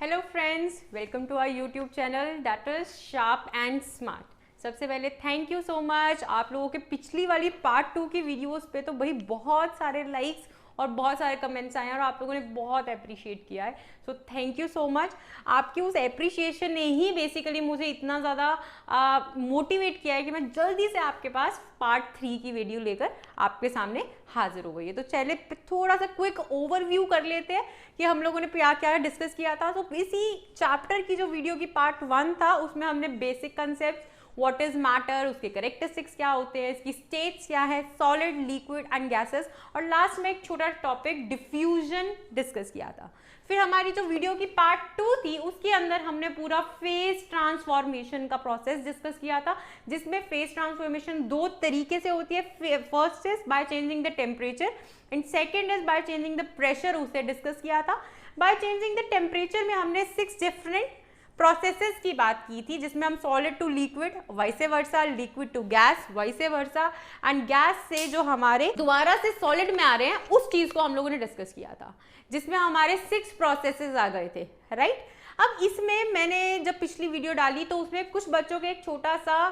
Hello friends, welcome to our YouTube channel that is sharp and smart. सबसे पहले thank you so much. आप लोगों के पिछली वाली पार्ट 2 की वीडियोस पे तो भाई बहुत सारे लाइक्स और बहुत सारे कमेंट्स आए हैं और आप लोगों ने बहुत अप्रिशिएट किया है, so thank you so much. आपकी उस अप्रिशिएशन ने ही बेसिकली मुझे इतना ज़्यादा मोटिवेट किया है कि मैं जल्दी से आपके पास पार्ट 3 की वीडियो लेकर आपके सामने हाजिर हो गई है। तो चले थोड़ा सा क्विक ओवरव्यू कर लेते हैं कि हम लोगों ने क्या क्या डिस्कस किया था। तो इसी चैप्टर की जो वीडियो की पार्ट 1 था उसमें हमने basic concept, what is matter, उसके करेक्टरिस्टिक्स क्या होते हैं, इसकी स्टेट्स क्या है, सॉलिड, लिक्विड एंड गैसेस, और लास्ट में एक छोटा टॉपिक डिफ्यूजन डिस्कस किया था। फिर हमारी जो वीडियो की पार्ट 2 थी उसके अंदर हमने पूरा फेज ट्रांसफॉर्मेशन का प्रोसेस डिस्कस किया था, जिसमें फेज ट्रांसफॉर्मेशन दो तरीके से होती है। First is by changing the temperature and second is by changing the pressure, उसे डिस्कस किया था। बाय चेंजिंग द टेम्परेचर में हमने 6 डिफरेंट प्रोसेसेस की बात की थी, जिसमें हम solid to liquid, vice versa, liquid to gas, vice versa, and gas से जो हमारे दोबारा से सॉलिड में आ रहे हैं उस चीज को हम लोगों ने डिस्कस किया था, जिसमें हमारे 6 प्रोसेसेस आ गए थे, राइट। अब इसमें मैंने जब पिछली वीडियो डाली तो उसमें कुछ बच्चों के एक छोटा सा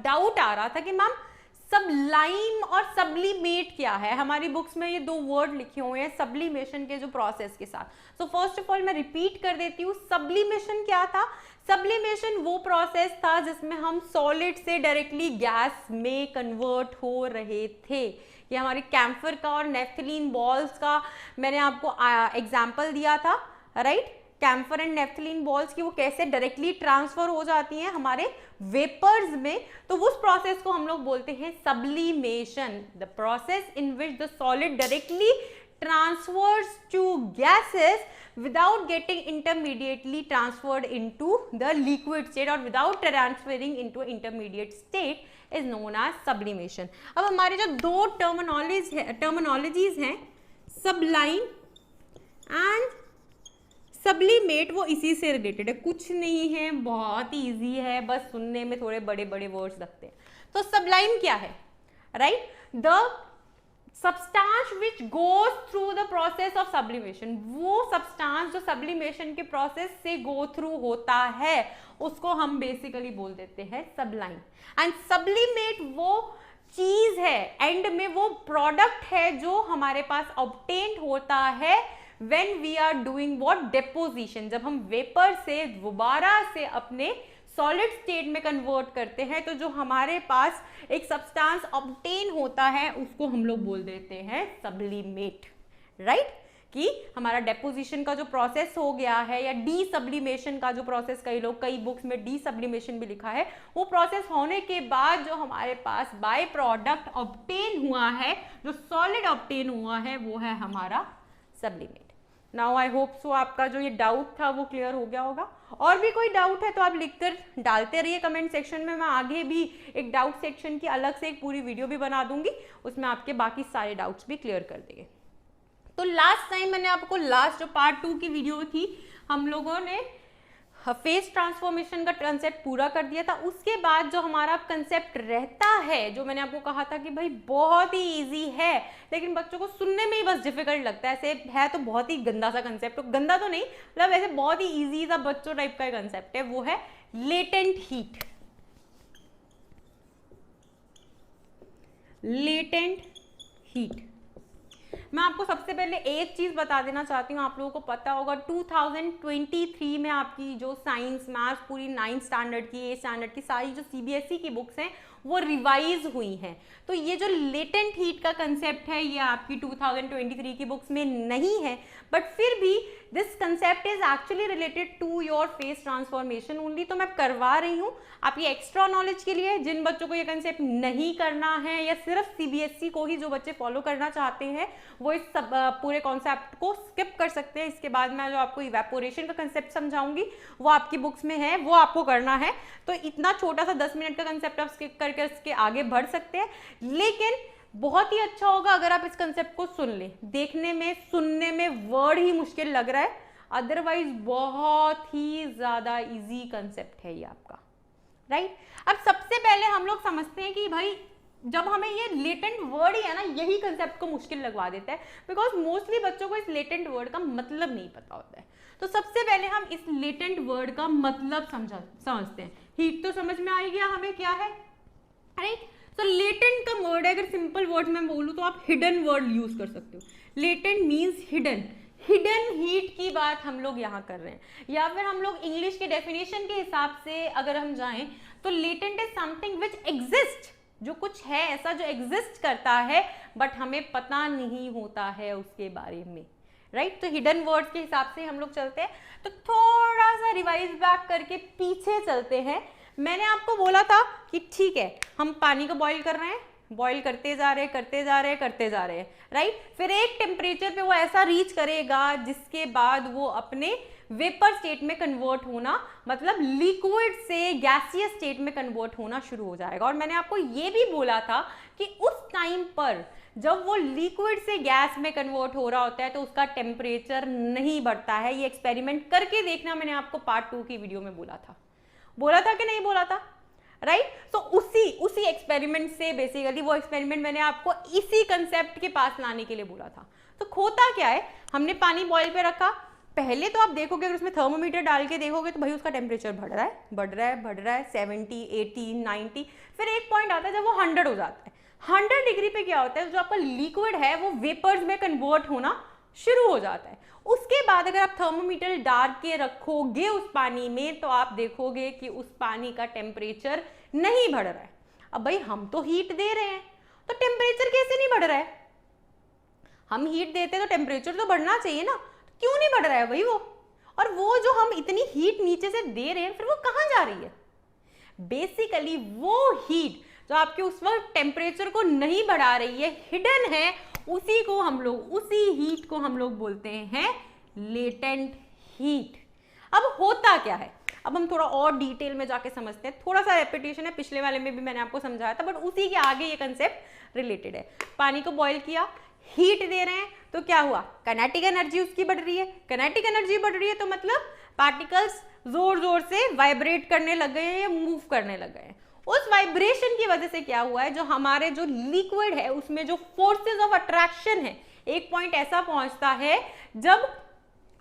डाउट आ रहा था कि मैम सबलाइम और सब्लिमेट क्या है। हमारी बुक्स में ये 2 वर्ड लिखे हुए हैं सब्लिमेशन के जो प्रोसेस के साथ। सो फर्स्ट ऑफ ऑल मैं रिपीट कर देती हूँ, सब्लिमेशन क्या था। सब्लिमेशन वो प्रोसेस था जिसमें हम सॉलिड से डायरेक्टली गैस में कन्वर्ट हो रहे थे। ये हमारे कैम्फर का और नेफ्थलीन बॉल्स का मैंने आपको एग्जाम्पल दिया था, right. Camphor and naphthalene balls की वो कैसे डायरेक्टली ट्रांसफर हो जाती हैं हमारे वेपर्स में, तो उस प्रोसेस को हम लोग बोलते हैं sublimation. The process in which the solid directly transfers to gases without getting intermediately transferred into the liquid state or without transferring into intermediate state is known as sublimation. अब हमारे जो 2 टर्मिनोलॉजीज हैं सबलाइन and sublimate, वो इसी से related है, कुछ नहीं है, बहुत ही इजी है, बस सुनने में थोड़े बड़े बड़े वर्ड्स लगते हैं। तो सबलाइन क्या है, right. The substance which goes through the process of sublimation, वो सब्सटेंस जो सब्लिमेशन के प्रोसेस से गो थ्रू होता है उसको हम बेसिकली बोल देते हैं सबलाइन। एंड सब्लिमेट वो चीज है, एंड में वो प्रोडक्ट है जो हमारे पास ऑब्टेन्ड होता है when we are doing what deposition, जब हम वेपर से दोबारा से अपने सॉलिड स्टेट में कन्वर्ट करते हैं तो जो हमारे पास एक सब्सटेंस ऑब्टेन होता है उसको हम लोग बोल देते हैं सब्लिमेट, राइट। कि हमारा डेपोजिशन का जो प्रोसेस हो गया है या डी सब्लिमेशन का जो प्रोसेस, कई बुक्स में डी सब्लिमेशन भी लिखा है, वो प्रोसेस होने के बाद जो हमारे पास बाय प्रोडक्ट ऑब्टेन हुआ है, जो सॉलिड ऑब्टेन हुआ है, वो है हमारा sublimate. Now I hope so आपका जो ये डाउट था वो क्लियर हो गया होगा। और भी कोई डाउट है तो आप लिखकर डालते रहिए कमेंट सेक्शन में। मैं आगे भी एक डाउट सेक्शन की अलग से एक पूरी वीडियो भी बना दूंगी, उसमें आपके बाकी सारे डाउट्स भी क्लियर कर देंगे। तो लास्ट टाइम मैंने आपको लास्ट जो पार्ट 2 की वीडियो थी हम लोगों ने फेज ट्रांसफॉर्मेशन का कंसेप्ट पूरा कर दिया था। उसके बाद जो हमारा कंसेप्ट रहता है, जो मैंने आपको कहा था कि भाई बहुत ही इजी है लेकिन बच्चों को सुनने में ही बस डिफिकल्ट लगता है, ऐसे है तो बहुत ही गंदा सा कंसेप्ट, तो गंदा तो नहीं मतलब ऐसे बहुत ही इजी सा बच्चों टाइप का कंसेप्ट है, वो है लेटेंट हीट। लेटेंट हीट मैं आपको सबसे पहले एक चीज बता देना चाहती हूँ, आप लोगों को पता होगा 2023 में आपकी जो साइंस मैथ्स पूरी 9th स्टैंडर्ड की, 8th स्टैंडर्ड की सारी जो सीबीएसई की बुक्स हैं वो रिवाइज हुई हैं। तो ये जो लेटेंट हीट का कंसेप्ट है ये आपकी 2023 की बुक्स में नहीं है, बट फिर भी this concept is actually related to your phase transformation only. तो मैं करवा रही हूँ आपकी एक्स्ट्रा नॉलेज के लिए। जिन बच्चों को ये कंसेप्ट नहीं करना है या सिर्फ सीबीएसई को ही जो बच्चे फॉलो करना चाहते हैं वो इस सब पूरे कॉन्सेप्ट को स्किप कर सकते हैं। इसके बाद मैं जो आपको इवेपोरेशन का कंसेप्ट समझाऊंगी वो आपकी बुक्स में है, वो आपको करना है। तो इतना छोटा सा 10 मिनट का कंसेप्ट आप स्किप करके इसके आगे बढ़ सकते हैं, लेकिन बहुत ही अच्छा होगा अगर आप इस कंसेप्ट को सुन लें। देखने में सुनने में वर्ड ही मुश्किल लग रहा है, अदरवाइज बहुत ही ज्यादा इजी कंसेप्ट है ये आपका, राइट। अब सबसे पहले हम लोग समझते हैं कि भाई जब हमें ये लेटेंट वर्ड ही है ना, यही कंसेप्ट को मुश्किल लगवा देता है, बिकॉज मोस्टली बच्चों को इस लेटेंट वर्ड का मतलब नहीं पता होता है। तो सबसे पहले हम इस लेटेंट वर्ड का मतलब समझते हैं। हीट तो समझ में आ ही गया हमें क्या है, राइट। तो लेटेंट का वर्ड है, अगर सिंपल वर्ड में बोलूं तो आप हिडन वर्ड यूज कर सकते हो। Latent means hidden, hidden heat की बात हम लोग यहाँ कर रहे हैं। या फिर हम लोग इंग्लिश के डेफिनेशन के हिसाब से अगर हम जाएं तो latent is something which exist, जो कुछ है ऐसा जो एग्जिस्ट करता है बट हमें पता नहीं होता है उसके बारे में, राइट। तो हिडन वर्ड्स के हिसाब से हम लोग चलते हैं। तो थोड़ा सा रिवाइज बैक करके पीछे चलते हैं। मैंने आपको बोला था कि ठीक है, हम पानी को बॉईल कर रहे हैं, बॉईल करते जा रहे हैं, राइट। फिर एक टेम्परेचर पे वो ऐसा रीच करेगा जिसके बाद वो अपने वेपर स्टेट में कन्वर्ट होना, मतलब लिक्विड से गैसियस स्टेट में कन्वर्ट होना शुरू हो जाएगा। और मैंने आपको ये भी बोला था कि उस टाइम पर जब वो लिक्विड से गैस में कन्वर्ट हो रहा होता है तो उसका टेम्परेचर नहीं बढ़ता है। ये एक्सपेरिमेंट करके देखना, मैंने आपको पार्ट 2 की वीडियो में बोला था कि नहीं बोला था, राइट। तो उसी एक्सपेरिमेंट से बेसिकली, वो एक्सपेरिमेंट मैंने आपको इसी कंसेप्ट के पास लाने के लिए बोला था। तो होता क्या है, हमने पानी बॉईल पे रखा, पहले तो आप देखोगे अगर उसमें थर्मोमीटर डाल के देखोगे तो भाई उसका टेम्परेचर बढ़ रहा है 70, 80, 90, फिर एक पॉइंट आता है जब वो 100 हो जाता है। 100 डिग्री पे क्या होता है, जो आपका लिक्विड है वो वेपर्स में कन्वर्ट होना शुरू हो जाता है। उसके बाद अगर आप थर्मोमीटर डाल के रखोगे उस पानी में तो आप देखोगे कि उस पानी का टेम्परेचर नहीं बढ़ रहा है। अब भाई हम तो हीट दे रहे हैं तो टेम्परेचर कैसे नहीं बढ़ रहा है? हम हीट देते तो टेम्परेचर तो बढ़ना चाहिए ना, क्यों नहीं बढ़ रहा है भाई वो? और वो जो हम इतनी हीट नीचे से दे रहे हैं फिर वो कहां जा रही है? बेसिकली वो हीट जो आपके उस वक्त टेम्परेचर को नहीं बढ़ा रही है, हिडन है, उसी हीट को हम लोग बोलते हैं लेटेंट हीट। अब होता क्या है, अब हम थोड़ा और डिटेल में जाके समझते हैं। थोड़ा सा रेपिटेशन है, पिछले वाले में भी मैंने आपको समझाया था, बट उसी के आगे ये कंसेप्ट रिलेटेड है। पानी को बॉईल किया, हीट दे रहे हैं, तो क्या हुआ, काइनेटिक एनर्जी उसकी बढ़ रही है। काइनेटिक एनर्जी बढ़ रही है तो मतलब पार्टिकल्स जोर जोर से वाइब्रेट करने लग गए हैं या मूव करने लग गए हैं। उस वाइब्रेशन की वजह से क्या हुआ है, जो हमारे जो लिक्विड है उसमें जो फोर्सेस ऑफ अट्रैक्शन है, एक पॉइंट ऐसा पहुंचता है जब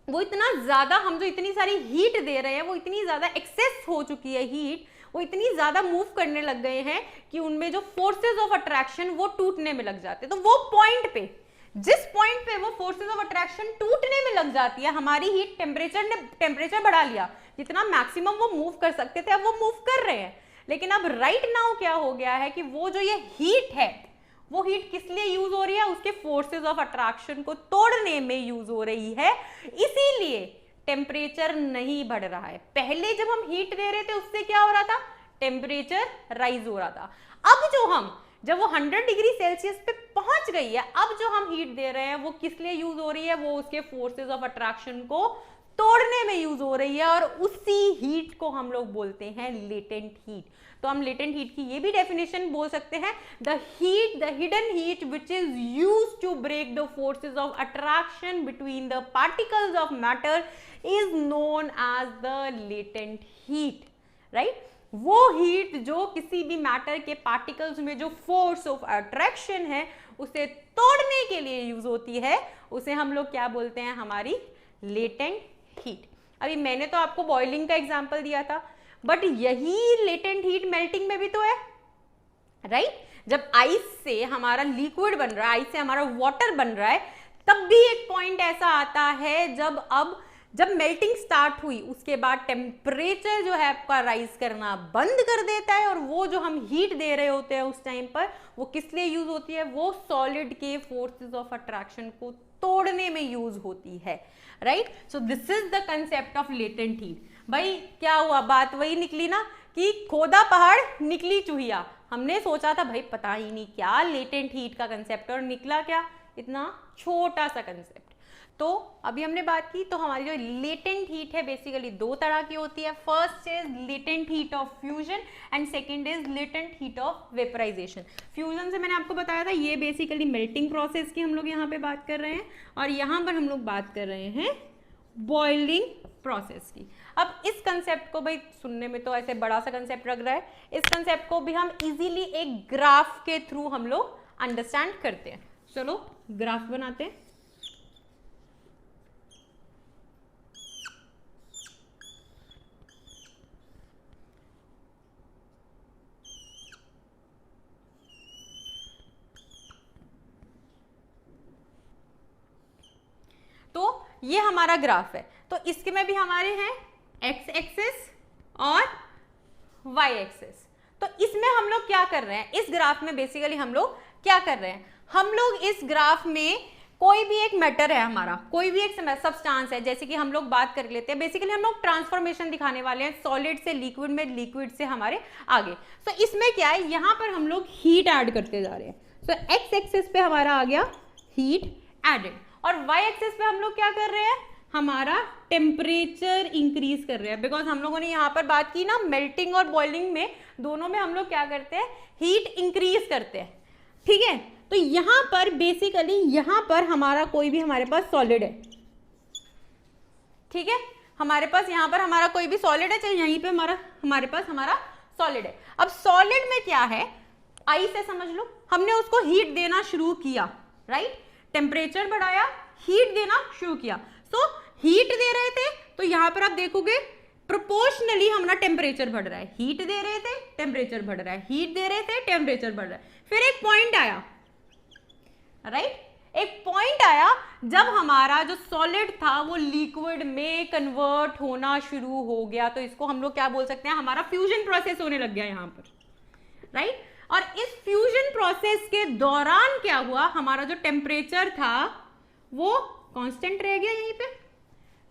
वो इतना ज्यादा, हम जो इतनी सारी हीट दे रहे हैं वो इतनी ज्यादा एक्सेस हो चुकी है हीट, वो इतनी ज्यादा मूव करने लग गए हैं कि उनमें जो फोर्सेस ऑफ अट्रैक्शन वो टूटने में लग जाते हैं। तो वो पॉइंट पे, जिस पॉइंट पे वो फोर्सेस ऑफ अट्रैक्शन टूटने में लग जाती है, हमारी हीट टेम्परेचर बढ़ा लिया, जितना मैक्सिमम वो मूव कर सकते थे अब वो मूव कर रहे हैं। लेकिन अब राइट नाउ क्या हो गया है कि वो जो ये हीट है वो हीट किस लिए यूज हो रही है, उसके फोर्सेस ऑफ अट्रैक्शन को तोड़ने में यूज हो रही है, इसीलिए टेम्परेचर नहीं बढ़ रहा है। पहले जब हम हीट दे रहे थे उससे क्या हो रहा था, टेम्परेचर राइज हो रहा था। अब जब वो 100 डिग्री सेल्सियस पे पहुंच गई है, अब जो हम हीट दे रहे हैं वो किस लिए यूज हो रही है, वो उसके फोर्सेस ऑफ अट्रैक्शन को तोड़ने में यूज हो रही है, और उसी हीट को हम लोग बोलते हैं लेटेंट हीट। तो हम लेटेंट हीट की ये भी डेफिनेशन बोल सकते हैं, the hidden heat which is used to break the forces of attraction between the particles of matter is known as the latent heat, right. वो हीट जो किसी भी मैटर के पार्टिकल्स में जो फोर्स ऑफ अट्रैक्शन है उसे तोड़ने के लिए यूज होती है, उसे हम लोग क्या बोलते हैं, हमारी लेटेंट हीट। अभी मैंने तो आपको बॉइलिंग का एग्जांपल दिया था, बट यही लेटेंट हीट मेल्टिंग में भी तो है, राइट। जब आइस से हमारा लिक्विड बन रहा है, आइस से हमारा वाटर बन रहा है, तब भी एक पॉइंट ऐसा आता है जब मेल्टिंग स्टार्ट हुई उसके बाद टेम्परेचर जो है आपका राइज करना बंद कर देता है, और वो जो हम हीट दे रहे होते हैं उस टाइम पर वो किस लिए यूज होती है, वो सॉलिड के फोर्सेस ऑफ अट्रैक्शन को तोड़ने में यूज होती है, right. So this is the concept of latent heat. भाई क्या हुआ, बात वही निकली ना कि खोदा पहाड़ निकली चूहिया। हमने सोचा था भाई पता ही नहीं क्या लेटेंट हीट का कंसेप्ट, और निकला क्या, इतना छोटा सा कंसेप्ट। तो अभी हमने बात की, तो हमारी जो लेटेंट हीट है बेसिकली दो तरह की होती है। First is latent heat of fusion and second is latent heat of vaporisation. Fusion से मैंने आपको बताया था, ये बेसिकली मेल्टिंग प्रोसेस की हम लोग यहाँ पे बात कर रहे हैं, और यहाँ पर हम लोग बात कर रहे हैं बॉइलिंग प्रोसेस की। अब इस कंसेप्ट को भाई सुनने में तो ऐसे बड़ा सा कंसेप्ट लग रहा है, इस कंसेप्ट को भी हम इजीली एक ग्राफ के थ्रू हम लोग अंडरस्टैंड करते हैं। चलो ग्राफ बनाते हैं। तो ये हमारा ग्राफ है, तो इसके में भी हमारे हैं एक्स एक्सिस और वाई एक्सिस। तो इसमें हम लोग क्या कर रहे हैं, इस ग्राफ में बेसिकली हम लोग क्या कर रहे हैं, हम लोग इस ग्राफ में कोई भी एक मैटर है हमारा, कोई भी एक सब्सटेंस है, जैसे कि हम लोग बात कर लेते हैं, बेसिकली हम लोग ट्रांसफॉर्मेशन दिखाने वाले हैं सॉलिड से लिक्विड में, लिक्विड से हमारे आगे। तो इसमें क्या है, यहाँ पर हम लोग हीट ऐड करते जा रहे हैं। तो एक्स एक्सिस पे हमारा आ गया हीट एडेड, और वाई एक्सिस पे हम लोग क्या कर रहे हैं, हमारा टेम्परेचर इंक्रीज कर रहे हैं। बिकॉज हम लोगों ने यहाँ पर बात की ना, मेल्टिंग और बॉइलिंग में दोनों में हम लोग क्या करते हैं, हीट इंक्रीज करते हैं, ठीक है। तो यहां पर बेसिकली यहां पर हमारा कोई भी हमारे पास सॉलिड है, ठीक है, हमारे पास यहां पर हमारा कोई भी सॉलिड है, चलिए यहीं पे हमारे पास हमारा सॉलिड है। अब सॉलिड में क्या है, आई से समझ लो, हमने उसको हीट देना शुरू किया, राइट, टेम्परेचर बढ़ाया, हीट देना शुरू किया। सो हीट दे रहे थे तो यहां पर आप देखोगे प्रोपोर्शनली हमारा टेम्परेचर बढ़ रहा है, हीट दे रहे थे टेम्परेचर बढ़ रहा है, हीट दे रहे थे टेम्परेचर बढ़ रहा है। फिर एक पॉइंट आया, राइट, एक पॉइंट आया जब हमारा जो सॉलिड था वो लिक्विड में कन्वर्ट होना शुरू हो गया। तो इसको हम लोग क्या बोल सकते हैं, हमारा फ्यूजन प्रोसेस होने लग गया यहां पर, राइट। और इस फ्यूजन प्रोसेस के दौरान क्या हुआ, हमारा जो टेम्परेचर था वो कांस्टेंट रह गया यहीं पे,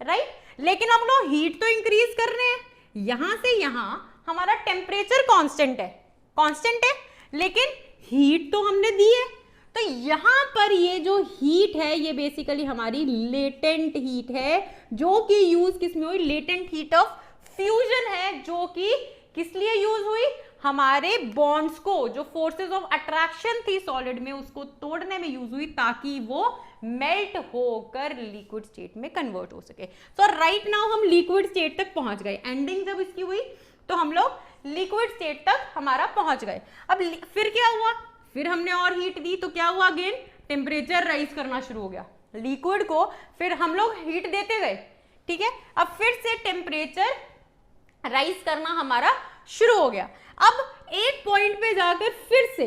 राइट। लेकिन हम लोग हीट तो इंक्रीज कर रहे हैं, यहां से यहां हमारा टेम्परेचर कांस्टेंट है, लेकिन हीट तो हमने दी है। तो यहां पर ये जो हीट है ये बेसिकली हमारी लेटेंट हीट है, जो कि यूज किस में हुई, लेटेंट हीट ऑफ फ्यूजन है, जो कि किस लिए यूज हुई, हमारे बॉन्ड्स को, जो फोर्सेस ऑफ अट्रैक्शन थी सॉलिड में, उसको तोड़ने में यूज हुई, ताकि वो मेल्ट होकर लिक्विड स्टेट में कन्वर्ट हो सके। सो राइट नाउ हम लिक्विड स्टेट तक पहुंच गए, एंडिंग जब इसकी हुई तो हम लोग लिक्विड स्टेट तक हमारा पहुंच गए। अब फिर क्या हुआ, फिर हमने और हीट दी तो क्या हुआ, अगेन टेम्परेचर राइज करना शुरू हो गया लिक्विड को, फिर हम लोग हीट देते गए, ठीक है। अब फिर से टेम्परेचर राइज करना हमारा शुरू हो गया। अब एक पॉइंट पे जाकर फिर से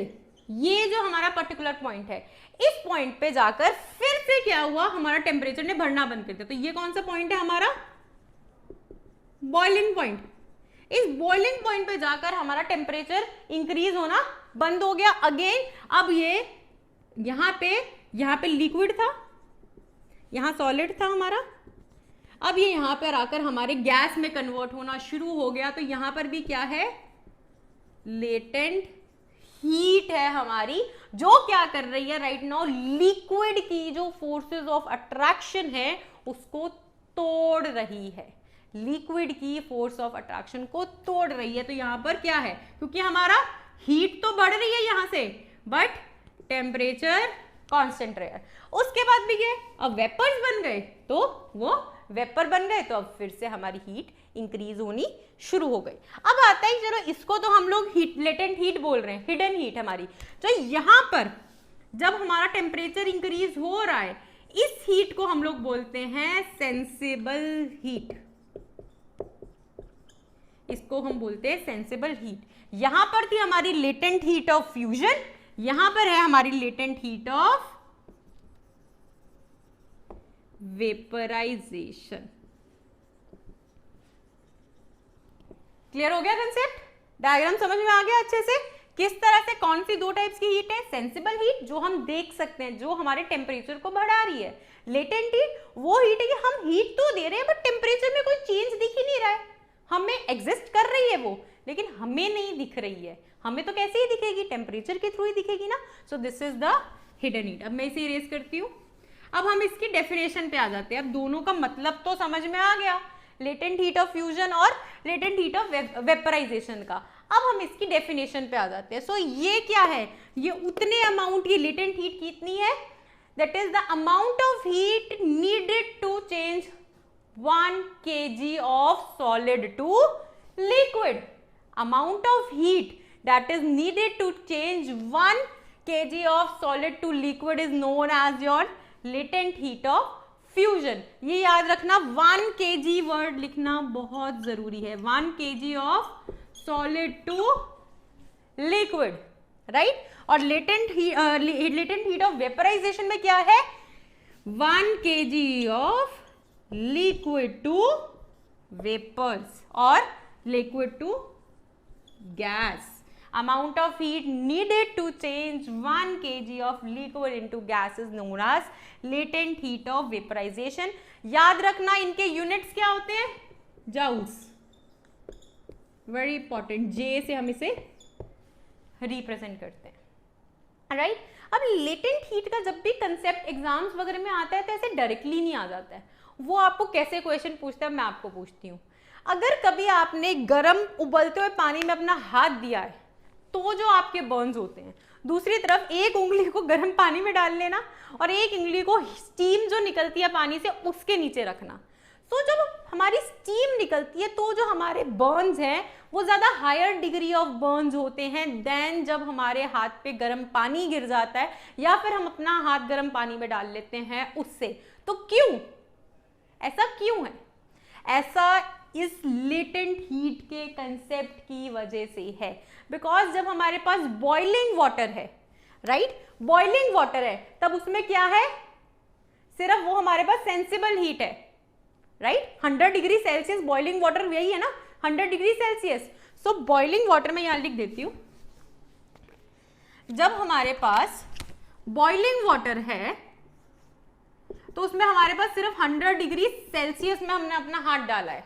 ये जो हमारा पर्टिकुलर पॉइंट है, इस पॉइंट पे जाकर फिर से क्या हुआ, हमारा टेम्परेचर ने बढ़ना बंद कर दिया। तो ये कौन सा पॉइंट है, हमारा बॉइलिंग पॉइंट। इस बॉइलिंग पॉइंट पे जाकर हमारा टेम्परेचर इंक्रीज होना बंद हो गया। अगेन अब ये यहां पे लिक्विड था, यहां सॉलिड था हमारा, अब ये यहां पर आकर हमारे गैस में कन्वर्ट होना शुरू हो गया। तो यहां पर भी क्या है, लेटेंट हीट है हमारी, जो क्या कर रही है राइट नाउ, लिक्विड की जो फोर्सेस ऑफ अट्रैक्शन है उसको तोड़ रही है, लिक्विड की फोर्स ऑफ अट्रैक्शन को तोड़ रही है। तो यहां पर क्या है, क्योंकि हमारा हीट तो बढ़ रही है यहां से, बट टेम्परेचर कांस्टेंट रहे। उसके बाद भी ये अब वेपर्स बन गए, तो वो वेपर बन गए, तो अब फिर से हमारी हीट इंक्रीज होनी शुरू हो गई। अब आता है, चलो इसको तो हम लोग हीट, लेटेंट हीट बोल रहे हैं, हिडन हीट हमारी। तो यहां पर जब हमारा टेम्परेचर इंक्रीज हो रहा है, इस हीट को हम लोग बोलते हैं सेंसिबल हीट, इसको हम बोलते हैं सेंसिबल हीट। यहां पर थी हमारी लेटेंट हीट ऑफ फ्यूजन, यहां पर है हमारी latent heat of vaporisation. Clear हो गया कंसेप्ट, डायग्राम समझ में आ गया अच्छे से, किस तरह से कौन सी दो टाइप्स की हीट है, सेंसिबल हीट जो हम देख सकते हैं, जो हमारे टेम्परेचर को बढ़ा रही है, लेटेंट हीट वो हीट है कि हम हीट तो दे रहे हैं बट टेम्परेचर में कोई चेंज दिख ही नहीं रहा है, हमें एग्जिस्ट कर रही है वो, लेकिन हमें नहीं दिख रही है, हमें तो कैसे ही दिखेगी, टेम्परेचर के थ्रू ही दिखेगी ना। So this is the hidden heat. अब मैं इसे इरेज करती हूँ। अब हम इसकी डेफिनेशन पे आ जाते हैं। अब दोनों का मतलब तो समझ में आ गया, लेटेंट हीट ऑफ फ्यूजन और लेटेंट हीट ऑफ वेपराइजेशन का। अब हम इसकी डेफिनेशन पे आ जाते हैं। सो ये क्या है, ये उतने अमाउंट, ये लेटेंट हीट कितनी है, that is the amount of heat needed to change 1 kg of solid to liquid. Amount of heat that is needed to change 1 kg of solid to liquid is known as your latent heat of fusion. ये याद रखना, 1 kg word लिखना बहुत जरूरी है. 1 kg of solid to liquid, right? और latent heat of vaporization में क्या है? 1 kg of liquid to vapors or liquid to gas. Amount of heat needed to change 1 kg of liquid into gas is known as latent heat of vaporization. याद रखना इनके units क्या होते हैं? Joules. Very important. जे से हम इसे represent करते हैं, राइट? अब लेटेंट हीट का जब भी कंसेप्ट एग्जाम्स वगैरह में आता है तो ऐसे डायरेक्टली नहीं आ जाता है. वो आपको कैसे क्वेश्चन पूछता है मैं आपको पूछती हूँ. अगर कभी आपने गरम उबलते हुए पानी में अपना हाथ दिया है तो जो आपके बर्न्स होते हैं, दूसरी तरफ एक उंगली को गर्म पानी में डाल लेना और एक उंगली को स्टीम जो निकलती है पानी से उसके नीचे रखना. तो जब हमारी स्टीम निकलती है तो जो हमारे बर्न्स हैं वो ज़्यादा हायर डिग्री ऑफ बर्न्स होते हैं देन जब हमारे हाथ पे गर्म पानी गिर जाता है या फिर हम अपना हाथ गर्म पानी में डाल लेते हैं उससे. तो क्यों ऐसा क्यों है? ऐसा इस लेटेंट हीट के कंसेप्ट की वजह से है. बिकॉज जब हमारे पास बॉइलिंग वाटर है, राइट, बॉइलिंग वाटर है, तब उसमें क्या है? सिर्फ वो हमारे पास सेंसिबल हीट है, right? 100 degree Celsius boiling water यही है ना, 100 डिग्री सेल्सियस. सो बॉइलिंग वाटर में यहां लिख देती हूं, जब हमारे पास बॉइलिंग वाटर है तो उसमें हमारे पास सिर्फ 100 डिग्री सेल्सियस में हमने अपना हाथ डाला है,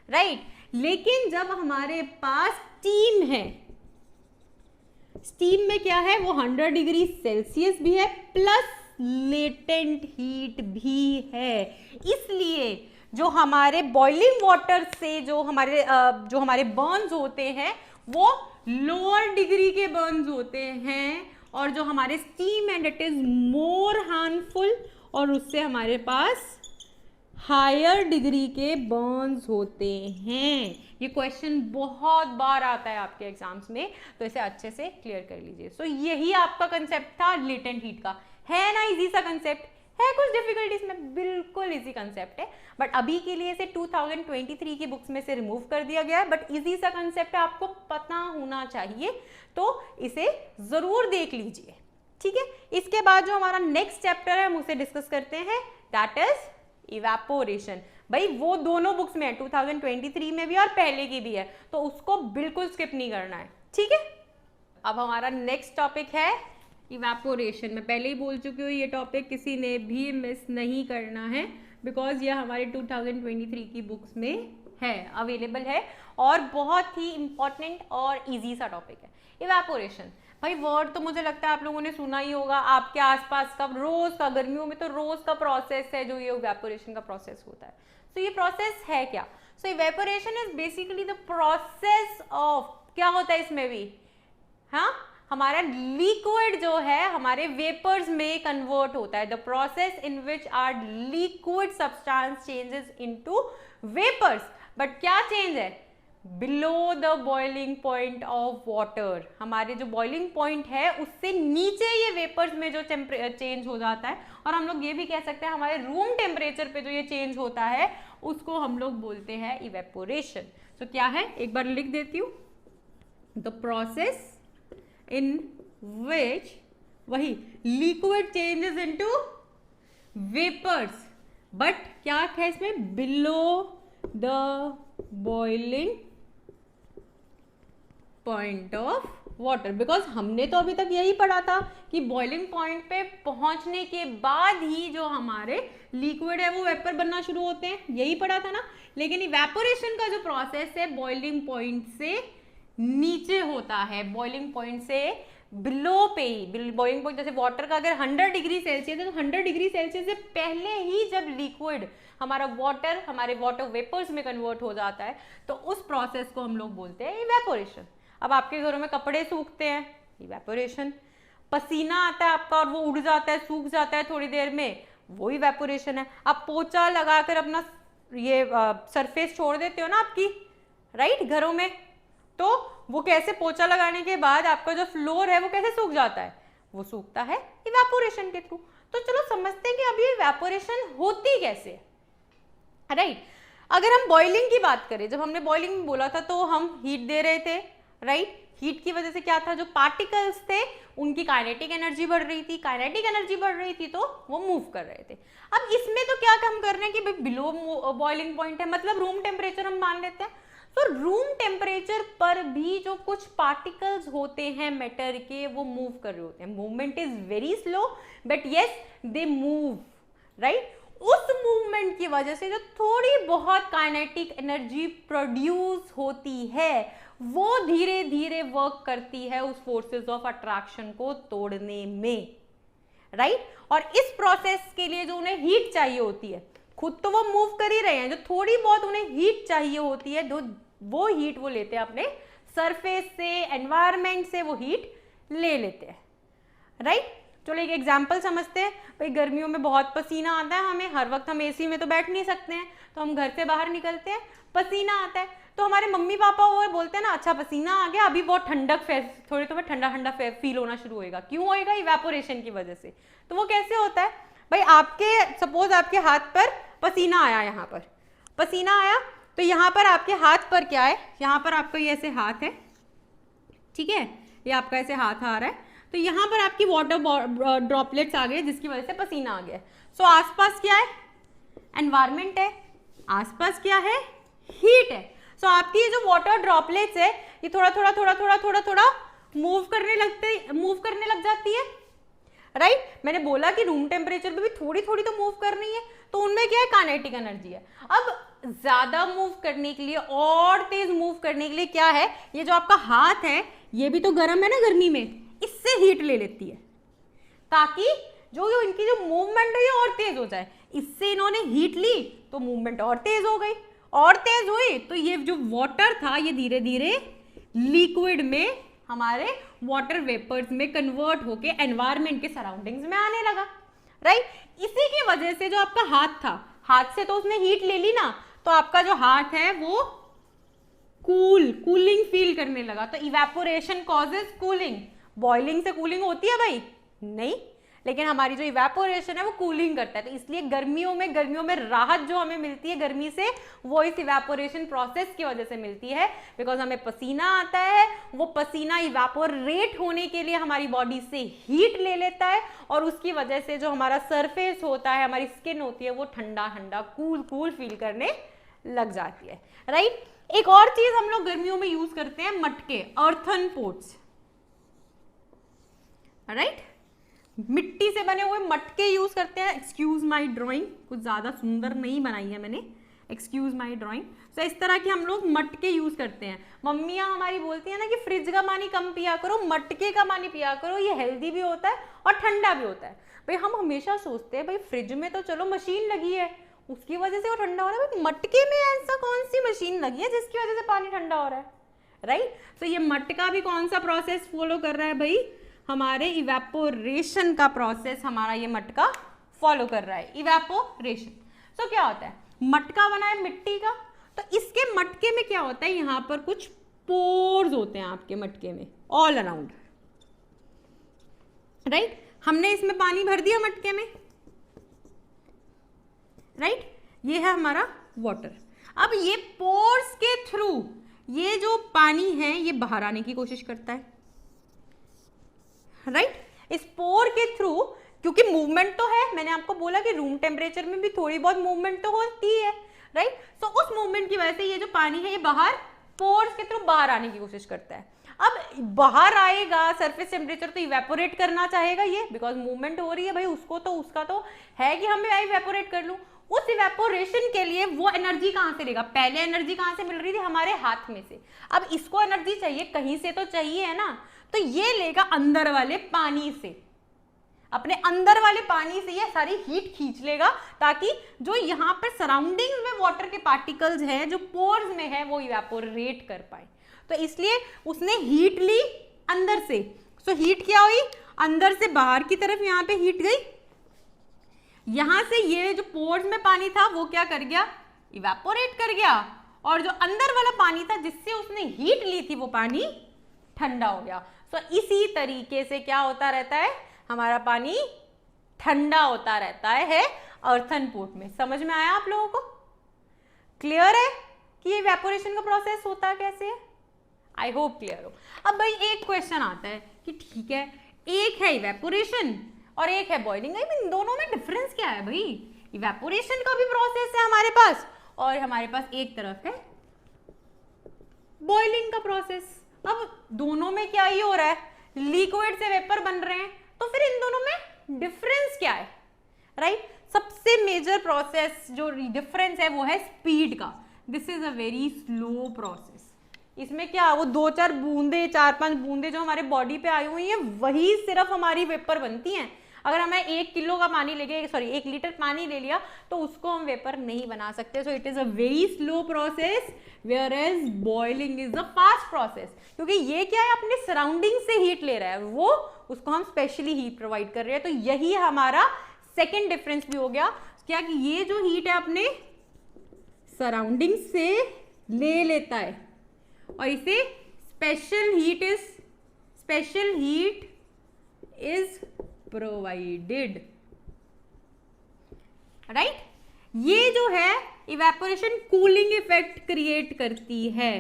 राइट? लेकिन जब हमारे पास स्टीम है, स्टीम में क्या है? वो 100 डिग्री सेल्सियस भी है प्लस लेटेंट हीट भी है. इसलिए जो हमारे बॉइलिंग वाटर से जो हमारे बर्न्स होते हैं वो लोअर डिग्री के बर्न्स होते हैं और जो हमारे स्टीम है इट इज मोर हार्मफुल और उससे हमारे पास हायर डिग्री के बर्न्स होते हैं. ये क्वेश्चन बहुत बार आता है आपके एग्जाम्स में, तो इसे अच्छे से क्लियर कर लीजिए. सो यही आपका कंसेप्ट था लेटेंट हीट का. है ना इजी सा कंसेप्ट? है कुछ डिफिकल्टीज में? बिल्कुल इजी कंसेप्ट है, बट अभी के लिए इसे 2023 की बुक्स में से रिमूव कर दिया गया है. बट इजी सा कंसेप्ट है, आपको पता होना चाहिए, तो इसे जरूर देख लीजिए, ठीक है? इसके बाद जो हमारा नेक्स्ट चैप्टर है हम उसे डिस्कस करते हैं, दैट इज इवेपोरेशन. भाई वो दोनों बुक्स में है, 2023 में भी और पहले की भी है, तो उसको बिल्कुल स्किप नहीं करना है, ठीक है? अब हमारा नेक्स्ट टॉपिक है इवेपोरेशन. मैं पहले ही बोल चुकी हूँ ये टॉपिक किसी ने भी मिस नहीं करना है बिकॉज ये हमारे 2023 की बुक्स में है, अवेलेबल है और बहुत ही इंपॉर्टेंट और इजी सा टॉपिक है इवेपोरेशन. भाई वर्ड तो मुझे लगता है आप लोगों ने सुना ही होगा आपके आसपास का, रोज का, गर्मियों में तो रोज का प्रोसेस है जो ये इवेपोरेशन का प्रोसेस होता है. तो ये प्रोसेस है क्या? So evaporation is basically the process of, क्या होता है इसमें भी, हाँ, हमारा लिक्विड जो है हमारे वेपर्स में कन्वर्ट होता है. The process in which are liquid substance changes into vapours. But क्या चेंज है? Below the boiling point of water. हमारे जो बॉइलिंग पॉइंट है उससे नीचे ये वेपर्स में जो चेंज हो जाता है, और हम लोग ये भी कह सकते हैं हमारे रूम टेम्परेचर पे जो ये चेंज होता है उसको हम लोग बोलते हैं इवेपोरेशन. तो क्या है एक बार लिख देती हूँ, द प्रोसेस in which वही liquid changes into vapors, but क्या है इसमें? below the boiling point of water. Because हमने तो अभी तक यही पढ़ा था कि बॉइलिंग पॉइंट पे पहुंचने के बाद ही जो हमारे लिक्विड है वो वेपर बनना शुरू होते हैं, यही पढ़ा था ना. लेकिन इवेपोरेशन का जो प्रोसेस है बॉइलिंग पॉइंट से नीचे होता है, बॉइलिंग पॉइंट से बिलो पे ही. बॉइलिंग पॉइंट जैसे वाटर का अगर 100 डिग्री सेल्सियस है तो 100 डिग्री सेल्सियस से पहले ही जब लिक्विड हमारा वाटर हमारे वाटर वेपर्स में कन्वर्ट हो जाता है तो उस प्रोसेस को हम लोग बोलते हैं इवेपोरेशन. अब आपके घरों में कपड़े सूखते हैं, इवेपोरेशन. पसीना आता है आपका और वो उड़ जाता है, सूख जाता है थोड़ी देर में, वो इवेपोरेशन है. आप पोछा लगाकर अपना ये सरफेस छोड़ देते हो ना आपकी, राइट, घरों में, तो वो कैसे पोछा लगाने के बाद आपका जो फ्लोर है वो कैसे सूख जाता है, वो सूखता है इवेपोरेशन के थ्रू। तो चलो समझते हैं कि अब ये इवेपोरेशन होती कैसे, राइट। अगर हम बॉइलिंग की बात करें, जब हमने बॉइलिंग में बोला था तो हम हीट दे रहे थे, राइट। हीट की वजह से क्या था, जो पार्टिकल्स थे उनकी काइनेटिक एनर्जी बढ़ रही थी, काइनेटिक एनर्जी बढ़ रही थी तो वो मूव कर रहे थे। अब इसमें तो क्या हम कर रहे हैं कि भाई बिलो बॉइलिंग पॉइंट है, मतलब रूम टेम्परेचर हम मान लेते हैं। तो रूम टेम्परेचर पर भी जो कुछ पार्टिकल्स होते हैं मैटर के, वो मूव कर रहे होते हैं। Movement is very slow but yes they move, right. उस मूवमेंट की वजह से जो थोड़ी बहुत काइनेटिक एनर्जी प्रोड्यूस होती है वो धीरे धीरे वर्क करती है उस फोर्सेस ऑफ अट्रैक्शन को तोड़ने में, राइट। और इस प्रोसेस के लिए जो उन्हें हीट चाहिए होती है, खुद तो वो मूव कर ही रहे हैं, जो थोड़ी बहुत उन्हें हीट चाहिए होती है, वो हीट वो लेते हैं अपने सरफेस से, एनवायरमेंट से वो हीट ले लेते हैं, राइट। चलो एक एग्जाम्पल समझते हैं। भाई गर्मियों में बहुत पसीना आता है हमें, हर वक्त हम एसी में तो बैठ नहीं सकते हैं, तो हम घर से बाहर निकलते हैं, पसीना आता है, तो हमारे मम्मी पापा वो बोलते हैं ना, अच्छा पसीना आ गया, अभी बहुत ठंडक, थोड़ी तो ठंडा ठंडा फील होना शुरू होएगा। क्यों होएगा? इवेपोरेशन की वजह से। तो वो कैसे होता है भाई, आपके सपोज आपके हाथ पर पसीना आया, यहाँ पर पसीना आया, तो यहाँ पर आपके हाथ पर क्या है, यहाँ पर आपका ये ऐसे हाथ है, ठीक है, ये आपका ऐसे हाथ आ रहा है, तो यहाँ पर आपकी वाटर ड्रॉपलेट्स आ गए जिसकी वजह से पसीना आ गया। सो आसपास क्या है? एनवायरमेंट है, आसपास क्या है? हीट है। सो आपकी ये जो वाटर ड्रॉपलेट्स है ये थोड़ा थोड़ा थोड़ा थोड़ा थोड़ा थोड़ा मूव करने लग जाती है, राइट। मैंने बोला कि रूम टेम्परेचर पे भी थोड़ी थोड़ी तो मूव कर रही है, तो उनमें क्या है? काइनेटिक एनर्जी है। अब ज्यादा मूव करने के लिए और तेज मूव करने के लिए क्या है, ये जो आपका हाथ है ये भी तो गर्म है ना गर्मी में, इससे हीट ले लेती है ताकि जो इनकी जो मूवमेंट है ये और तेज हो जाए। इससे इन्होंने हीट ली तो मूवमेंट और तेज हो गई, और तेज हुई तो ये जो वाटर था ये धीरे धीरे लिक्विड में, हमारे वाटर वेपर्स में कन्वर्ट होके एनवायरमेंट के सराउंडिंग्स में आने लगा, राइट। इसी की वजह से जो आपका हाथ था, हाथ से तो उसने हीट ले ली ना, तो आपका जो हाथ है वो कूलिंग फील करने लगा। तो इवेपोरेशन कॉजेज कूलिंग। बॉइलिंग से कूलिंग होती है भाई? नहीं, लेकिन हमारी जो इवेपोरेशन है वो कूलिंग करता है। तो इसलिए गर्मियों में राहत जो हमें मिलती है गर्मी से, वो इस इवेपोरेशन प्रोसेस की वजह से मिलती है, बिकॉज हमें पसीना आता है, वो पसीना इवेपोरेट होने के लिए हमारी बॉडी से हीट ले लेता है, और उसकी वजह से जो हमारा सरफेस होता है, हमारी स्किन होती है, वो ठंडा ठंडा कूल फील करने लग जाती है, राइट। एक और चीज हम लोग गर्मियों में यूज करते हैं, मटके, अर्थन पोट्स, राइट। मिट्टी से बने हुए मटके यूज करते हैं। एक्सक्यूज माई ड्राइंग, कुछ ज्यादा सुंदर नहीं बनाई है मैंने, एक्सक्यूज माई ड्राइंग। तो इस तरह के हम लोग मटके यूज करते हैं। मम्मियाँ हमारी बोलती है ना कि फ्रिज का पानी कम पिया करो, मटके का पानी पिया करो, ये हेल्दी भी होता है और ठंडा भी होता है। भाई हम हमेशा सोचते हैं भाई फ्रिज में तो चलो मशीन लगी है उसकी वजह से वो ठंडा हो रहा है, भाई मटके में ऐसा कौन सी मशीन लगी है जिसकी वजह से पानी ठंडा हो रहा है, राइट। तो ये मटका भी कौन सा प्रोसेस फॉलो कर रहा है भाई? हमारे इवेपोरेशन का प्रोसेस हमारा ये मटका फॉलो कर रहा है, इवेपोरेशन। तो क्या होता है, मटका बना है मिट्टी का, तो इसके मटके में क्या होता है, यहाँ पर कुछ पोर्स होते हैं आपके मटके में ऑल अराउंड, राइट। हमने इसमें पानी भर दिया मटके में, राइट। ये है हमारा वाटर। अब ये पोर्स के थ्रू ये जो पानी है ये बाहर आने की कोशिश करता है, राइट। इस पोर के थ्रू, क्योंकि मूवमेंट तो है, मैंने आपको बोला कि रूम टेम्परेचर में भी थोड़ी बहुत मूवमेंट तो होती है, राइट। तो उस मूवमेंट की वजह से ये जो पानी है ये बाहर पोर्स के थ्रू बाहर आने की कोशिश करता है। अब बाहर आएगा, सरफेस टेम्परेचर तो इवेपोरेट करना चाहेगा ये, बिकॉज मूवमेंट हो रही है भाई, उसको तो उसका तो है कि हमें इवेपोरेट कर लूं। उस इवेपोरेशन के लिए वो एनर्जी कहां से लेगा? पहले एनर्जी कहां से मिल रही थी? हमारे हाथ में से। अब इसको एनर्जी चाहिए कहीं से तो चाहिए है ना, तो ये लेगा अंदर वाले पानी से, अपने अंदर वाले पानी से ये सारी हीट खींच लेगा, ताकि जो यहाँ पर सराउंडिंग्स में वाटर के पार्टिकल्स हैं जो पोर्स में है वो इवेपोरेट कर पाए। तो इसलिए उसने हीट ली अंदर से। सो हीट क्या हुई? अंदर से बाहर की तरफ यहाँ पे हीट गई, यहां से ये जो पोर्स में पानी था वो क्या कर गया? इवेपोरेट कर गया, और जो अंदर वाला पानी था जिससे उसने हीट ली थी वो पानी ठंडा हो गया। तो इसी तरीके से क्या होता रहता है, हमारा पानी ठंडा होता रहता है अर्थन पोर्ट में। समझ में आया आप लोगों को? क्लियर है कि ये इवेपोरेशन का प्रोसेस होता कैसे है? आई होप क्लियर हो। अब भाई एक क्वेश्चन आता है कि ठीक है, एक है इवेपोरेशन और एक है बॉइलिंग, इन दोनों में डिफरेंस क्या है भाई? इवेपोरेशन का भी प्रोसेस है हमारे पास और हमारे पास एक तरफ है बॉइलिंग का प्रोसेस। अब दोनों में क्या ही हो रहा है, लिक्विड से वेपर बन रहे हैं, तो फिर इन दोनों में डिफरेंस क्या है? राइट, सबसे मेजर प्रोसेस जो डिफरेंस है वो है स्पीड का। This is a very slow process. इसमें क्या, वो 2-4 बूंदे, 4-5 बूंदे जो हमारे बॉडी पे आई हुई हैं वही सिर्फ हमारी वेपर बनती हैं। अगर हमें 1 किलो का पानी लेके, सॉरी 1 लीटर पानी ले लिया तो उसको हम वेपर नहीं बना सकते। So it is a very slow process, whereas boiling is a fast process. क्योंकि ये क्या है, अपने सराउंडिंग से हीट ले रहा है, वो उसको हम स्पेशली हीट प्रोवाइड कर रहे हैं। तो यही हमारा सेकेंड डिफरेंस भी हो गया, क्या कि ये जो हीट है अपने सराउंडिंग से ले लेता है और इसे special heat is provided. Right, ये जो है इवेपोरेशन कूलिंग इफेक्ट क्रिएट करती है।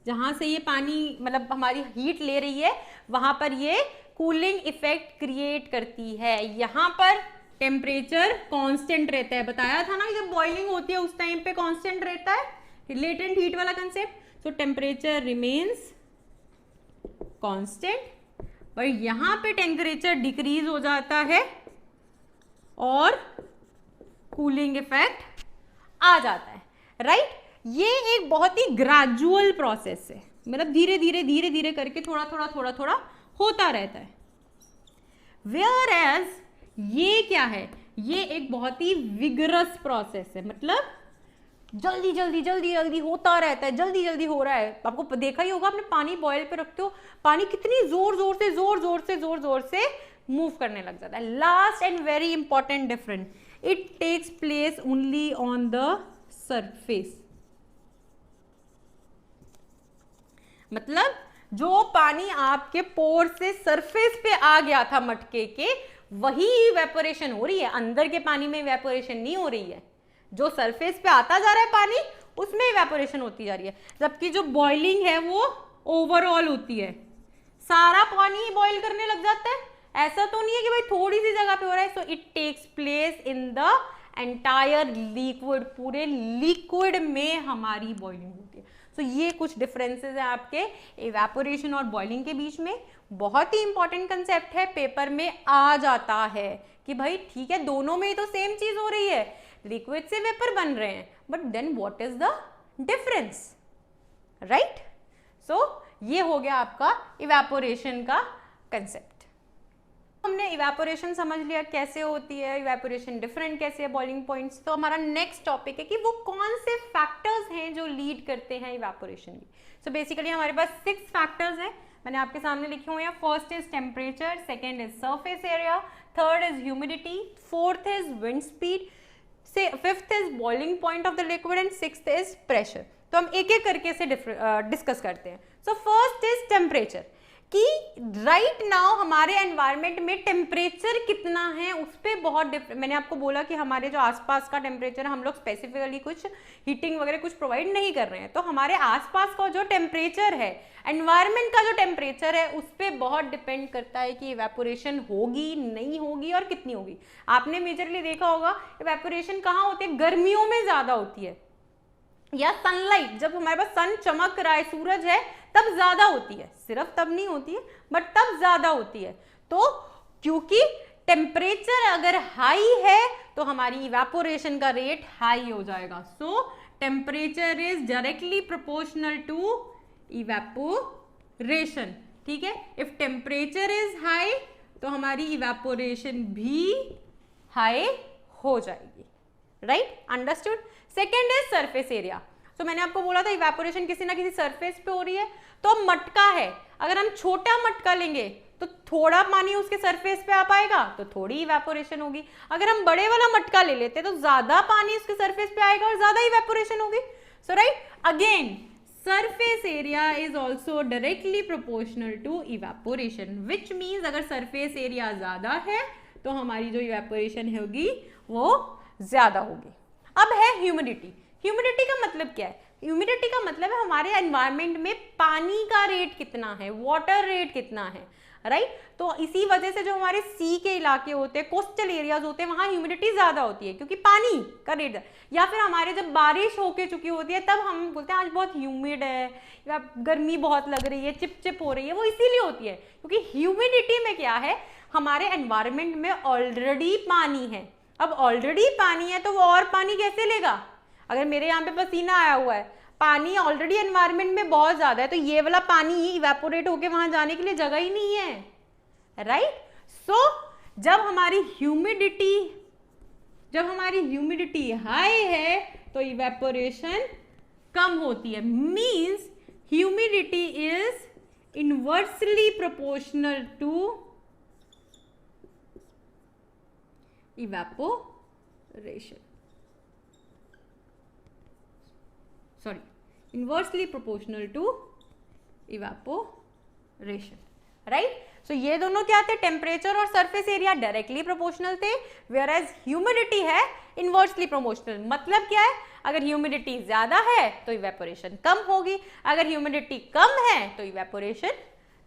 जहां से ये पानी मतलब हमारी हीट ले रही है वहां पर ये कूलिंग इफेक्ट क्रिएट करती है। यहां पर टेम्परेचर कांस्टेंट रहता है, बताया था ना जब बॉइलिंग होती है उस टाइम पे कांस्टेंट रहता है, लेटेंट हीट वाला कंसेप्ट। सो टेम्परेचर रिमेन्स कांस्टेंट, पर यहां पे टेम्परेचर डिक्रीज हो जाता है और कूलिंग इफेक्ट आ जाता है। राइट, ये एक बहुत ही ग्रेजुअल प्रोसेस है, मतलब धीरे धीरे करके थोड़ा होता रहता है। वेयर एज ये क्या है, ये एक बहुत ही विगरस प्रोसेस है, मतलब जल्दी होता रहता है, जल्दी हो रहा है। आपको देखा ही होगा, आपने पानी बॉयल पे रखते हो, पानी कितनी जोर से मूव करने लग जाता है। Last and very important difference, it takes place only on the surface. मतलब जो पानी आपके पोर से सरफेस पे आ गया था मटके के, वही इवेपोरेशन हो रही है, अंदर के पानी में इवेपोरेशन नहीं हो रही है। जो सरफेस पे आता जा रहा है पानी, उसमें इवेपोरेशन होती जा रही है। जबकि जो बॉइलिंग है वो ओवरऑल होती है, सारा पानी बॉईल करने लग जाता है। ऐसा तो नहीं है कि भाई थोड़ी सी जगह पे हो रहा है। So it takes place in the entire liquid, पूरे लिक्विड में हमारी बॉइलिंग होती है। तो ये कुछ डिफरेंसेस है आपके इवेपोरेशन और बॉइलिंग के बीच में। बहुत ही इंपॉर्टेंट कंसेप्ट है, पेपर में आ जाता है कि भाई ठीक है, दोनों में ही तो सेम चीज हो रही है, लिक्विड से वेपर बन रहे हैं, but then what is the difference? Right, so ये हो गया आपका इवेपोरेशन का कंसेप्ट। हमने इवेपोरेशन समझ लिया कैसे होती है, इवेपोरेशन डिफरेंट कैसे है, बॉइलिंग पॉइंट्स। तो हमारा नेक्स्ट टॉपिक है कि वो कौन से फैक्टर्स हैं जो लीड करते हैं इवेपोरेशन की। सो बेसिकली हमारे पास 6 फैक्टर्स हैं, मैंने आपके सामने लिखे हुए हैं। First is temperature, second is surface area, third is humidity, fourth is wind speed, fifth is boiling point of the liquid and sixth is pressure. तो हम एक एक करके से डिस्कस करते हैं। सो फर्स्ट इज टेम्परेचर, कि राइट नाउ हमारे एनवायरनमेंट में टेम्परेचर कितना है उस पर बहुत मैंने आपको बोला कि हमारे जो आसपास का टेम्परेचर, हम लोग स्पेसिफिकली कुछ हीटिंग वगैरह कुछ प्रोवाइड नहीं कर रहे हैं, तो हमारे आसपास का जो टेम्परेचर है, एनवायरनमेंट का जो टेम्परेचर है, उस पर बहुत डिपेंड करता है कि इवेपोरेशन होगी नहीं होगी और कितनी होगी। आपने मेजरली देखा होगा इवेपोरेशन कहाँ होती है, गर्मियों में ज्यादा होती है, या सनलाइट, जब हमारे पास सन चमक रहा है, सूरज है, तब ज्यादा होती है। सिर्फ तब नहीं होती है, बट तब ज्यादा होती है। तो क्योंकि टेम्परेचर अगर हाई है तो हमारी इवेपोरेशन का रेट हाई हो जाएगा। So temperature is directly proportional to evaporation. ठीक है, इफ टेम्परेचर इज हाई तो हमारी इवेपोरेशन भी हाई हो जाएगी। Right, understood. Second is surface area. तो मैंने आपको बोला था इवेपोरेशन किसी ना किसी सरफेस पे हो रही है। तो मटका है, अगर हम छोटा मटका लेंगे तो थोड़ा पानी उसके सरफेस पे आ पाएगा तो थोड़ी इवेपोरेशन होगी। अगर हम बड़े वाला मटका ले लेते तो ज्यादा पानी उसके सरफेस पे आएगा और ज्यादा इवेपोरेशन होगी। So right, again surface area is also directly proportional to evaporation, which means अगर सरफेस एरिया ज्यादा है तो हमारी जो इवेपोरेशन होगी वो ज्यादा होगी। अब है ह्यूमिडिटी। ह्यूमिडिटी का मतलब क्या है? ह्यूमिडिटी का मतलब है हमारे एनवायरनमेंट में पानी का रेट कितना है, वाटर रेट कितना है, राइट। तो इसी वजह से जो हमारे सी के इलाके होते हैं, कोस्टल एरियाज होते हैं, वहां ह्यूमिडिटी ज्यादा होती है क्योंकि पानी का रेट। या फिर हमारे जब बारिश होके चुकी होती है तब हम बोलते हैं आज बहुत ह्यूमिड है या गर्मी बहुत लग रही है, चिपचिप हो रही है, वो इसीलिए होती है क्योंकि ह्यूमिडिटी में क्या है, हमारे एनवायरनमेंट में ऑलरेडी पानी है। अब ऑलरेडी पानी है तो वो और पानी कैसे लेगा? अगर मेरे यहाँ पे पसीना आया हुआ है, पानी ऑलरेडी एनवायरनमेंट में बहुत ज्यादा है, तो ये वाला पानी ही इवेपोरेट होके वहां जाने के लिए जगह ही नहीं है, राइट। सो जब हमारी ह्यूमिडिटी हाई है तो इवेपोरेशन कम होती है। Means humidity is inversely proportional to evaporation, inversely proportional to evaporation, right. So ये दोनों क्या थे? टेम्परेचर और सरफेस एरिया डायरेक्टली प्रोपोर्शनल थे, वेयर एज ह्यूमिडिटी है इनवर्सली प्रोपोर्शनल। मतलब क्या है? अगर ह्यूमिडिटी ज्यादा है तो इवेपोरेशन कम होगी, अगर ह्यूमिडिटी कम है तो इवेपोरेशन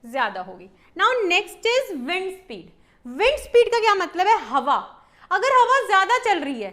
ज्यादा होगी। Now next is wind speed. Wind speed का क्या मतलब है? हवा। अगर हवा ज्यादा चल रही है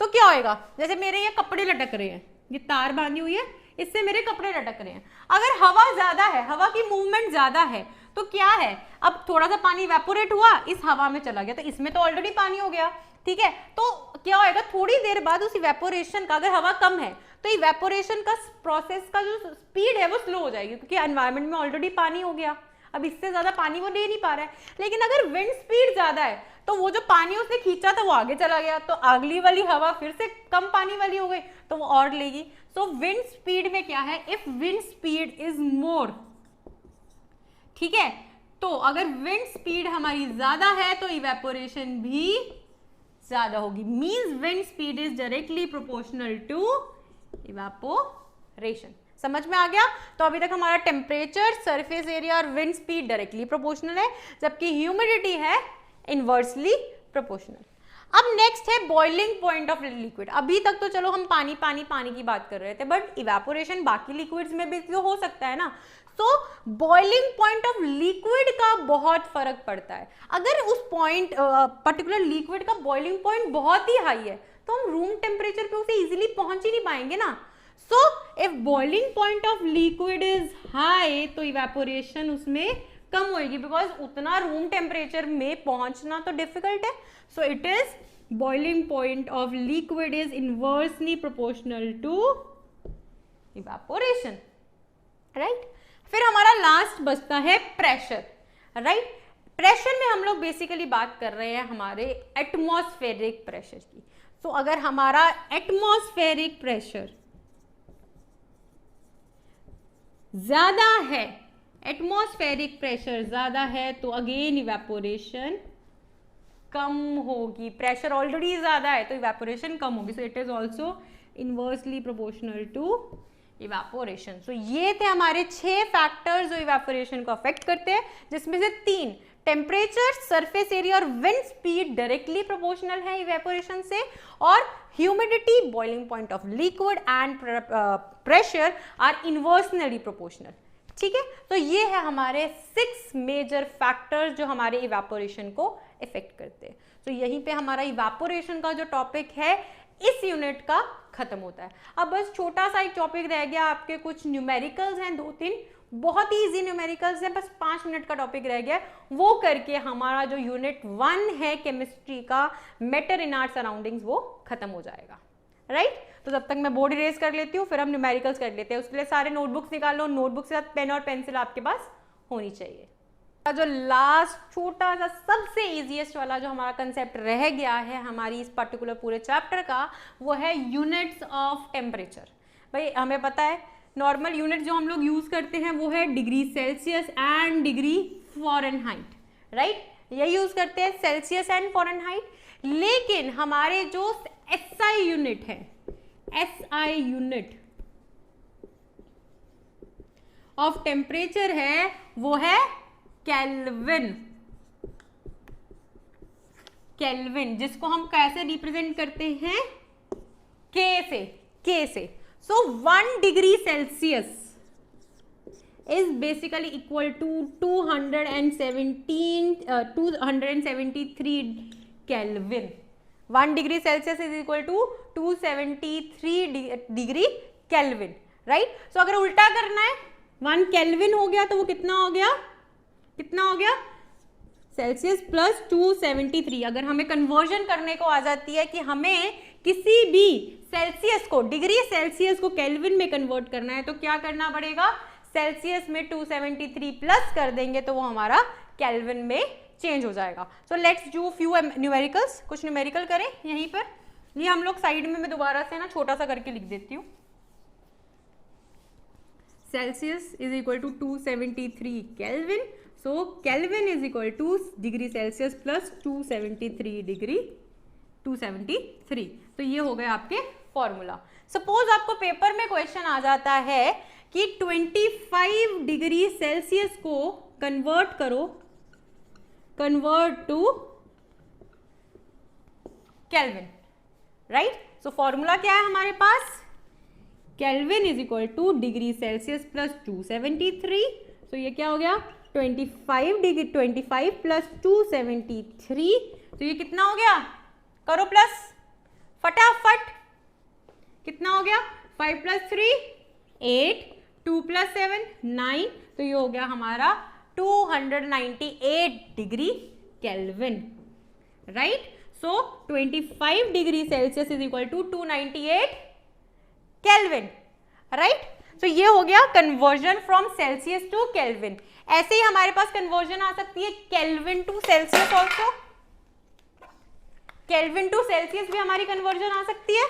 तो क्या होएगा? जैसे मेरे ये कपड़े लटक रहे हैं, ये तार बांधी हुई है, इससे मेरे कपड़े लटक रहे हैं। अगर हवा ज्यादा है, हवा की मूवमेंट ज्यादा है, तो क्या है, अब थोड़ा सा पानी इवेपोरेट हुआ, इस हवा में चला गया, तो इसमें तो ऑलरेडी पानी हो गया, ठीक है। तो क्या होएगा, थोड़ी देर बाद उस इवेपोरेशन का, अगर हवा कम है तो इवेपोरेशन का प्रोसेस का जो स्पीड है वो स्लो हो जाएगी क्योंकि एनवायरनमेंट में ऑलरेडी पानी हो गया, अब इससे ज्यादा पानी वो ले नहीं पा रहा है। लेकिन अगर विंड स्पीड ज्यादा है तो वो जो पानी उसने खींचा था वो आगे चला गया, तो अगली वाली हवा फिर से कम पानी वाली हो गई तो वो और लेगी। सो विंड स्पीड में क्या है, if wind speed is more, ठीक है, तो अगर विंड स्पीड हमारी ज्यादा है तो इवेपोरेशन भी ज्यादा होगी। Means wind speed is directly proportional to evaporation. समझ में आ गया? तो अभी तक हमारा टेम्परेचर, सरफेस एरिया और विंड स्पीड डायरेक्टली प्रोपोर्शनल है, जबकि ह्यूमिडिटी है इनवर्सली प्रोपोर्शनल। अब नेक्स्ट है बॉइलिंग पॉइंट ऑफ लिक्विड। अभी तक तो चलो हम पानी पानी पानी की बात कर रहे थे, बट इवेपोरेशन बाकी लिक्विड्स में भी तो हो सकता है ना। तो बॉइलिंग पॉइंट ऑफ लिक्विड का बहुत फर्क पड़ता है। अगर उस पॉइंट, पर्टिकुलर लिक्विड का बॉइलिंग पॉइंट बहुत ही हाई है तो हम रूम टेम्परेचर पे उसे इजीली पहुंच ही नहीं पाएंगे ना। So if boiling point of liquid is high तो इवेपोरेशन उसमें कम होगी, बिकॉज उतना रूम टेम्परेचर में पहुंचना तो डिफिकल्ट है। So it is boiling point of liquid is inversely proportional to evaporation, right. फिर हमारा लास्ट बचता है प्रेशर, राइट। प्रेशर में हम लोग बेसिकली बात कर रहे हैं हमारे एटमॉस्फेरिक प्रेशर की। तो अगर हमारा एटमॉस्फेरिक प्रेशर ज्यादा है, एटमॉस्फेरिक प्रेशर ज्यादा है तो अगेन इवेपोरेशन कम होगी। प्रेशर ऑलरेडी ज्यादा है तो इवेपोरेशन कम होगी। So it is also inversely proportional to evaporation. So ये थे हमारे 6 फैक्टर्स जो इवेपोरेशन को अफेक्ट करते हैं, जिसमें से 3 टेम्परेचर, सरफेस एरिया और विंड स्पीड डायरेक्टली प्रोपोर्शनल है इवेपोरेशन से, और humidity, boiling point of liquid and pressure are inversely proportional, ठीक है। तो ये है हमारे 6 मेजर फैक्टर्स जो हमारे इवेपोरेशन को इफेक्ट करते हैं। तो यहीं पे हमारा इवेपोरेशन का जो टॉपिक है इस यूनिट का खत्म होता है। अब बस छोटा सा एक टॉपिक रह गया, आपके कुछ न्यूमेरिकल्स हैं, 2-3 बहुत ही इजी न्यूमेरिकल्स हैं, बस 5 मिनट का टॉपिक रह गया, वो करके हमारा जो यूनिट 1 है केमिस्ट्री का मैटर इन आवर सराउंडिंग्स वो खत्म हो जाएगा, राइट। तो जब तक मैं बोर्ड इरेज कर लेती हूँ, फिर हम न्यूमेरिकल्स कर लेते हैं। उसके लिए सारे नोटबुक्स निकाल लो, नोटबुक के साथ पेन और पेंसिल आपके पास होनी चाहिए। जो लास्ट छोटा सा सबसे इजीएस्ट वाला जो हमारा कंसेप्ट रह गया है हमारी इस पर्टिकुलर पूरे चैप्टर का, वो है यूनिट्स ऑफ टेम्परेचर। भाई हमें पता है नॉर्मल यूनिट जो हम लोग यूज करते हैं वो है degree Celsius and degree Fahrenheit, right, यही यूज करते हैं सेल्सियस एंड फॉरेनहाइट। लेकिन हमारे जो एसआई यूनिट है, एसआई यूनिट ऑफ टेम्परेचर है वो है केल्विन। केल्विन जिसको हम कैसे रिप्रेजेंट करते हैं, के से। सो 1 degree Celsius is basically equal to 273 Kelvin. 1 degree Celsius is equal to 273 degree Kelvin, right. So अगर उल्टा करना है, 1 Kelvin हो गया तो वो कितना हो गया, सेल्सियस प्लस 273। अगर हमें कन्वर्जन करने को आ जाती है कि हमें किसी भी सेल्सियस को, डिग्री सेल्सियस को केल्विन में कन्वर्ट करना है, तो क्या करना पड़ेगा, सेल्सियस में 273 प्लस कर देंगे तो वो हमारा केल्विन में चेंज हो जाएगा। So let's do few numericals, कुछ न्यूमेरिकल करें यहीं पर। ये हम लोग साइड में मैं दोबारा से ना छोटा सा करके लिख देती हूँ। Celsius is equal to 273 kelvin, so kelvin is equal to degree Celsius plus 273 degree 273। तो ये हो गए आपके फॉर्मूला। सपोज आपको पेपर में क्वेश्चन आ जाता है कि 25 डिग्री सेल्सियस को कन्वर्ट करो, convert to kelvin, right. So formula क्या है हमारे पास, kelvin is equal to degree Celsius plus 273। So ये क्या हो गया, 25 प्लस 273, तो ये कितना हो गया, करो प्लस फटाफट, कितना हो गया, 5 प्लस 3 8, 2 प्लस 7 9, तो ये हो गया हमारा 298 degree kelvin, right. So 25 degree Celsius is equal to 298 kelvin, right. तो ये हो गया conversion from Celsius to kelvin. ऐसे ही हमारे पास कन्वर्जन आ सकती है kelvin to Celsius also, kelvin to Celsius भी हमारी कन्वर्जन आ सकती है,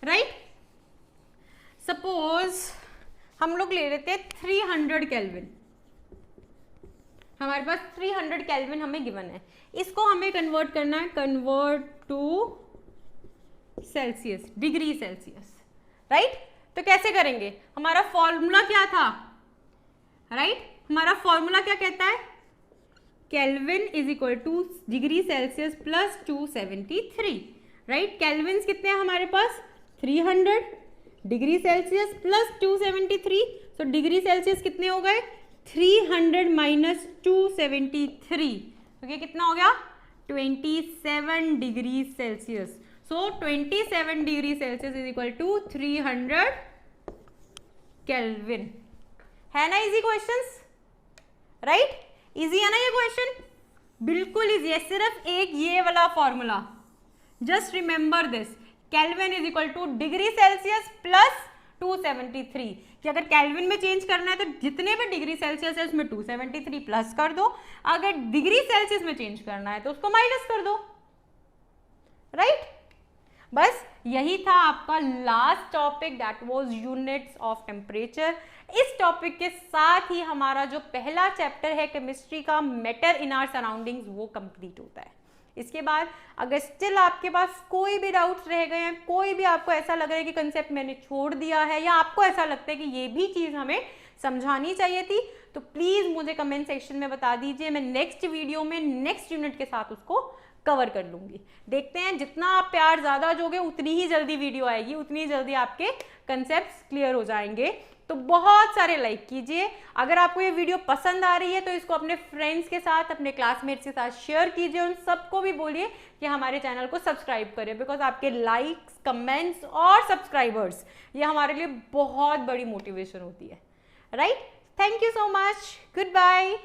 राइट। सपोज हम लोग ले लेते हैं 300 केल्विन, हमारे पास 300 केल्विन हमें गिवन है, इसको हमें कन्वर्ट करना है, convert to Celsius, degree Celsius, right. तो कैसे करेंगे, हमारा फॉर्मूला क्या था, राइट, हमारा फॉर्मूला क्या कहता है, kelvin is equal to degree Celsius plus 273, right. Kelvins कितने हैं हमारे पास, 300, डिग्री सेल्सियस प्लस 273, तो डिग्री सेल्सियस कितने हो गए, 300 माइनस 273, तो ये कितना हो गया, 27 degree Celsius. So 27 degree Celsius is equal to 300 kelvin. है ना इजी क्वेश्चंस, राइट, इजी है ना ये क्वेश्चन, बिल्कुल इजी है, सिर्फ एक ये वाला formula, just remember this, kelvin is equal to degree Celsius plus 273, कि अगर केल्विन में चेंज करना है तो जितने भी डिग्री सेल्सियस है उसमें 273 प्लस कर दो, अगर डिग्री सेल्सियस में चेंज करना है तो उसको माइनस कर दो, राइट। बस यही था आपका last topic, that was units of temperature. इस टॉपिक के साथ ही हमारा जो पहला चैप्टर है केमिस्ट्री का, मैटर इन आवर सराउंडिंग्स, वो कंप्लीट होता है। इसके बाद अगर स्टिल आपके पास कोई भी डाउट्स रह गए हैं, कोई भी आपको ऐसा लग रहा है कि कंसेप्ट मैंने छोड़ दिया है, या आपको ऐसा लगता है कि ये भी चीज़ हमें समझानी चाहिए थी, तो प्लीज़ मुझे कमेंट सेक्शन में बता दीजिए, मैं नेक्स्ट वीडियो में नेक्स्ट यूनिट के साथ उसको कवर कर लूँगी। देखते हैं, जितना आप प्यार ज़्यादा दोगे उतनी ही जल्दी वीडियो आएगी, उतनी जल्दी आपके कंसेप्ट क्लियर हो जाएंगे। तो बहुत सारे लाइक कीजिए। अगर आपको ये वीडियो पसंद आ रही है तो इसको अपने फ्रेंड्स के साथ, अपने क्लासमेट्स के साथ शेयर कीजिए, उन सबको भी बोलिए कि हमारे चैनल को सब्सक्राइब करें, बिकॉज आपके लाइक्स, कमेंट्स और सब्सक्राइबर्स ये हमारे लिए बहुत बड़ी मोटिवेशन होती है, right. Thank you so much, good bye.